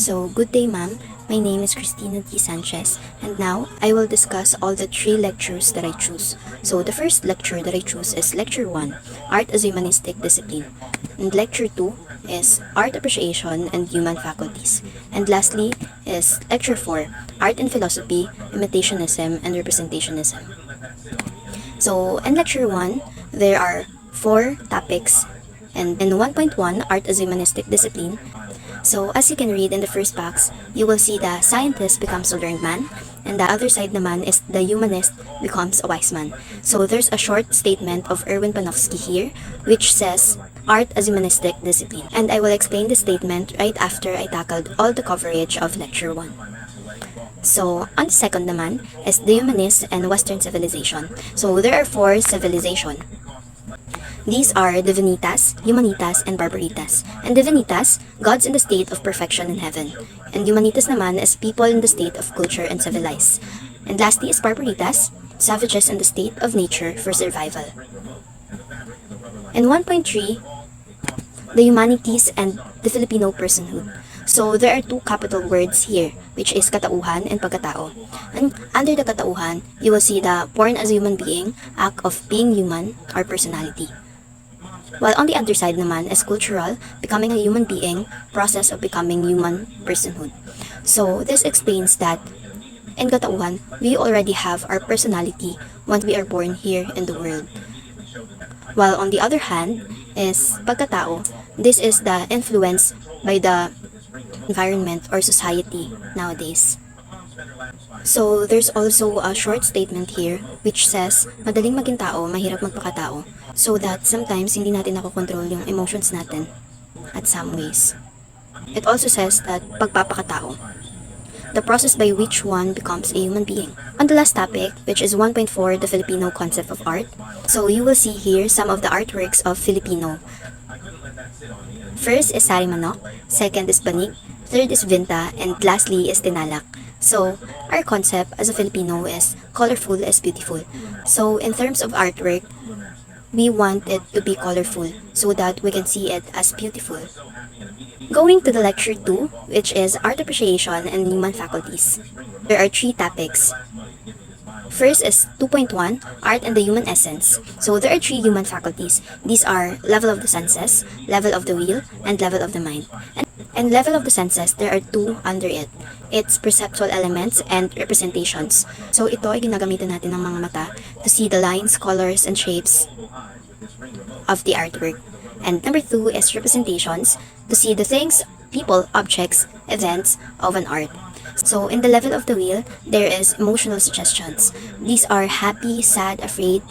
So, good day ma'am. My name is Cristina Sanchez, and now I will discuss all the 3 lectures that I choose. So, the first lecture that I choose is Lecture 1, Art as a Humanistic Discipline. And Lecture 2 is Art Appreciation and Human Faculties. And lastly is Lecture 4, Art and Philosophy, Imitationism and Representationism. So, in Lecture 1, there are 4 topics. And in 1.1, Art as a Humanistic Discipline. So, as you can read in the first box, you will see the scientist becomes a learned man, and the other side naman is the humanist becomes a wise man. So, there's a short statement of Erwin Panofsky here, which says, Art as a Humanistic Discipline. And I will explain the statement right after I tackled all the coverage of Lecture 1. So, on the second naman is the humanist and Western civilization. So, there are 4 civilizations. These are Divinitas, Humanitas, and Barbaritas. And Divinitas, gods in the state of perfection in heaven. And Humanitas naman is people in the state of culture and civilized. And lastly is Barbaritas, savages in the state of nature for survival. In 1.3, the humanities and the Filipino personhood. So there are 2 capital words here, which is katauhan and pagkatao. And under the katauhan, you will see the born as a human being, act of being human, or personality. While on the other side naman is cultural, becoming a human being, process of becoming human personhood. So this explains that in katauhan, we already have our personality once we are born here in the world. While on the other hand is pagkatao, this is the influence by the environment or society nowadays. So, there's also a short statement here which says, madaling maging tao, mahirap magpakatao. So that sometimes hindi natin nakokontrol yung emotions natin at some ways. It also says that pagpapakatao, the process by which one becomes a human being. On the last topic, which is 1.4, the Filipino concept of art. So, you will see here some of the artworks of Filipino. First is Sari Manok, second is Banig, third is Vinta, and lastly is Tinalak. So, our concept as a Filipino is colorful is beautiful. So, in terms of artwork, we want it to be colorful so that we can see it as beautiful. Going to the lecture 2, which is art appreciation and human faculties. There are 3 topics. First is 2.1, art and the human essence. So there are 3 human faculties. These are level of the senses, level of the will, and level of the mind. And level of the senses, there are 2 under it. It's perceptual elements and representations. So ito ay ginagamitan natin ng mga mata to see the lines, colors, and shapes of the artwork. And number 2 is representations, to see the things, people, objects, events of an art. So in the level of the will, there is emotional suggestions. These are happy, sad, afraid.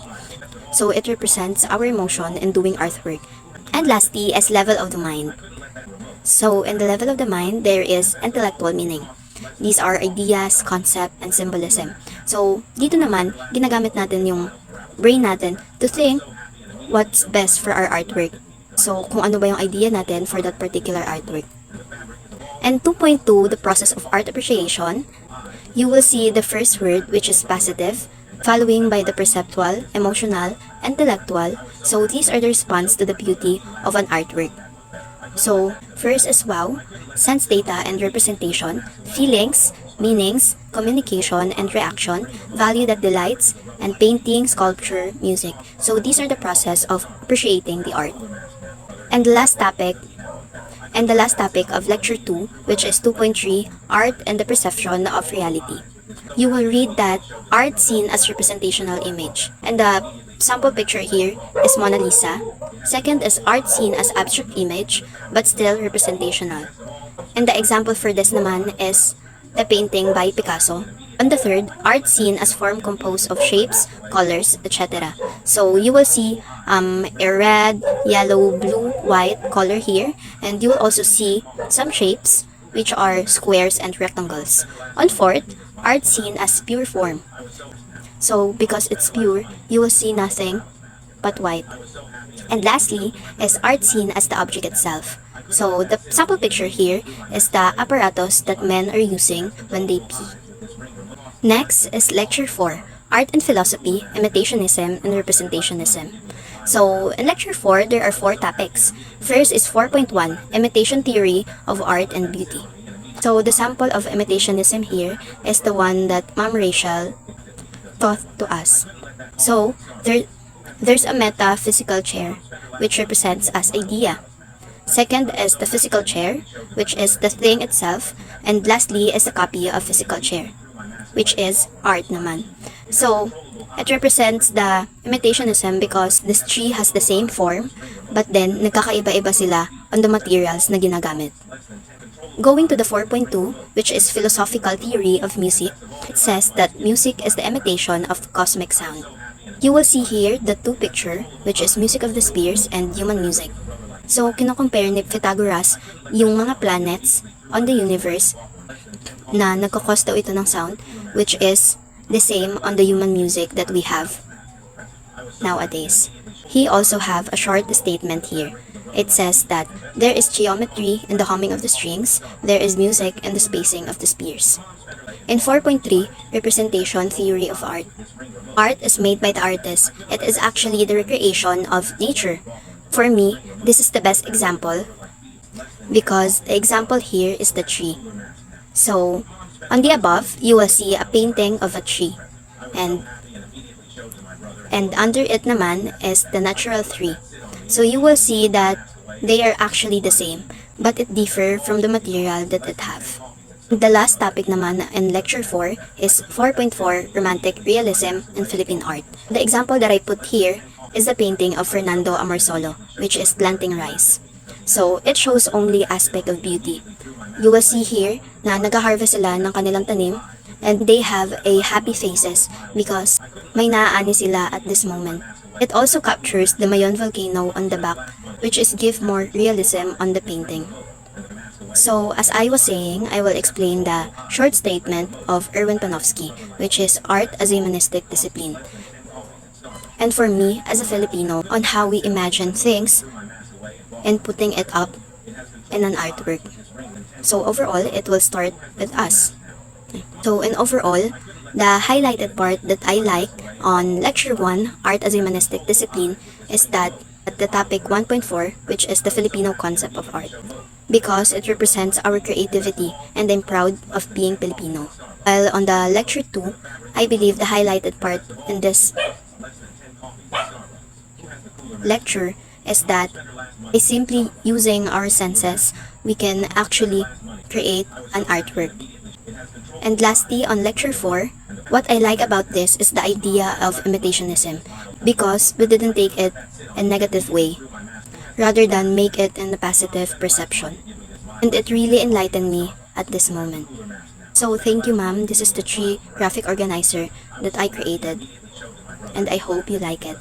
So it represents our emotion in doing artwork. And lastly is level of the mind. So in the level of the mind, there is intellectual meaning. These are ideas, concept, and symbolism. So dito naman, ginagamit natin yung brain natin to think what's best for our artwork. So kung ano ba yung idea natin for that particular artwork. And 2.2, the process of art appreciation, you will see the first word, which is positive, following by the perceptual, emotional, intellectual. So these are the response to the beauty of an artwork. So first is wow, sense data and representation, feelings, meanings, communication and reaction, value that delights, and painting, sculpture, music. So these are the process of appreciating the art. And the last topic of lecture 2, which is 2.3, art and the perception of reality. You will read that art seen as representational image. And the sample picture here is Mona Lisa. Second is art seen as abstract image, but still representational. And the example for this naman is the painting by Picasso. On the third, art seen as form composed of shapes, colors, etc. So you will see a red, yellow, blue, white color here, and you will also see some shapes which are squares and rectangles. On fourth, art seen as pure form. So because it's pure, you will see nothing but white. And lastly is art seen as the object itself. So the sample picture here is the apparatus that men are using when they pee. Next is lecture 4, Art and Philosophy, Imitationism, and Representationism. So, in lecture 4, there are 4 topics. First is 4.1, Imitation Theory of Art and Beauty. So the sample of imitationism here is the one that Ma'am Rachel taught to us. So there's a metaphysical chair, which represents as idea. Second is the physical chair, which is the thing itself. And lastly is a copy of physical chair, which is art naman. So, it represents the imitationism because this tree has the same form, but then nagkakaiba-iba sila on the materials na ginagamit. Going to the 4.2, which is philosophical theory of music, it says that music is the imitation of cosmic sound. You will see here the two picture, which is music of the spheres and human music. So, kino-compare ni Pythagoras yung mga planets on the universe na nagkakos daw ito ng sound, which is the same on the human music that we have nowadays. He also have a short statement here. It says that there is geometry in the humming of the strings, there is music in the spacing of the spheres. In 4.3, representation theory of art. Art is made by the artist. It is actually the recreation of nature. For me, this is the best example because the example here is the tree. So, on the above, you will see a painting of a tree. And under it naman is the natural tree. So, you will see that they are actually the same, but it differ from the material that it have. The last topic naman in lecture 4 is 4.4 romantic realism in Philippine art. The example that I put here is the painting of Fernando Amorsolo, which is planting rice. So, it shows only aspect of beauty. You will see here na nag-harvest sila ng kanilang tanim and they have a happy faces because may naaani sila at this moment. It also captures the Mayon volcano on the back, which is give more realism on the painting. So, as I was saying, I will explain the short statement of Erwin Panofsky, which is art as a monistic discipline. And for me, as a Filipino, on how we imagine things and putting it up in an artwork. So overall, it will start with us. So in overall, the highlighted part that I like on lecture 1, art as a monistic discipline, is that at the topic 1.4, which is the Filipino concept of art. Because it represents our creativity and I'm proud of being Filipino. While on the lecture 2, I believe the highlighted part in this lecture is that by simply using our senses, we can actually create an artwork. And lastly, on lecture 4, what I like about this is the idea of imitationism because we didn't take it in a negative way rather than make it in a positive perception. And it really enlightened me at this moment. So thank you, ma'am. This is the tree graphic organizer that I created and I hope you like it.